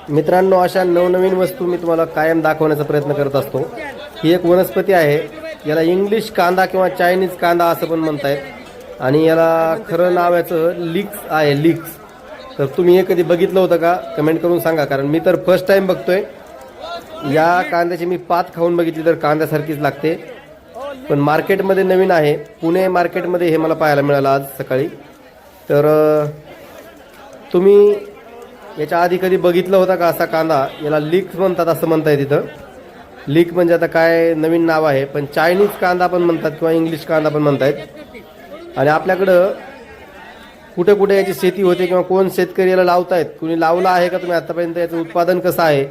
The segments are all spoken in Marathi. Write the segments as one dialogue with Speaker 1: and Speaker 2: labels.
Speaker 1: मित्रांनो, अशा नवनवीन वस्तू मी तुम्हाला कायम दाखवण्याचा प्रयत्न करत असतो. ही एक वनस्पती आहे. याला इंग्लिश कांदा किंवा चायनीज कांदा असं पण म्हणतायत आणि याला खरं नाव याचं लीक्स आहे, लीक्स. तर तुम्ही हे कधी बघितलं होतं का? कमेंट करून सांगा, कारण मी तर फर्स्ट टाइम बघतोय. या कांद्याची मी पात खाऊन बघितली तर कांद्यासारखीच लागते, पण मार्केटमध्ये नवीन आहे. पुणे मार्केटमध्ये हे मला पाहायला मिळालं आज सकाळी. तर तुम्ही याच्या आधी कधी बघितलं होता का असा कांदा? याला लीक्स म्हणतात असं म्हणताय तिथं. लीक म्हणजे आता काय नवीन नाव आहे, पण चायनीज कांदा पण म्हणतात किंवा इंग्लिश कांदा पण म्हणतायत. आणि आपल्याकडं कुठे कुठे याची शेती होते किंवा कोण शेतकरी याला लावतायत, कुणी लावला आहे का? तुम्ही आतापर्यंत याचं उत्पादन कसं आहे,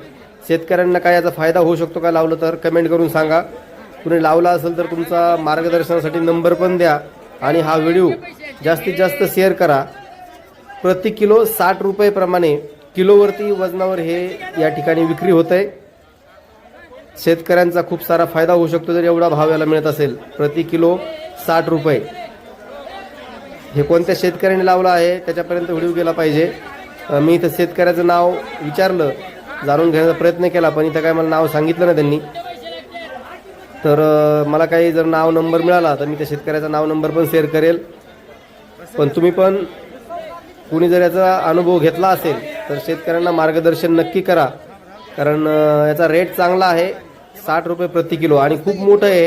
Speaker 1: शेतकऱ्यांना काय याचा फायदा होऊ शकतो का लावलं तर? कमेंट करून सांगा. कुणी लावला असेल तर तुमचा मार्गदर्शनासाठी नंबर पण द्या आणि हा व्हिडिओ जास्तीत जास्त शेअर करा. प्रति किलो 60 रुपये प्रमाणे किलोवरती वजनावर हे या ठिकाणी विक्री होत आहे. शेतकऱ्यांचा खूप सारा फायदा होऊ शकतो जर एवढा भाव याला मिळत असेल. प्रति किलो 60 रुपये. हे कोणत्या शेतकऱ्याने लावलं आहे त्याच्यापर्यंत व्हिडिओ गेला पाहिजे. मी इथं शेतकऱ्याचं नाव विचारलं, जाणून घेण्याचा प्रयत्न केला, पण इथं काय मला नाव सांगितलं ना त्यांनी. तर मला काही जर नाव नंबर मिळाला तर मी त्या शेतकऱ्याचा नाव नंबर पण शेअर करेल. पण तुम्ही पण कुणी जर याचा अनुभव घेतला असेल तर शेतकऱ्यांना मार्गदर्शन नक्की करा, कारण याचा रेट चांगला आहे. 60 रुपये प्रति किलो आणि खूप मोठं आहे.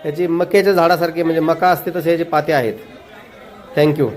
Speaker 1: याची मक्याच्या झाडासारखे म्हणजे मका असते तसे याचे पाते आहेत. थँक्यू.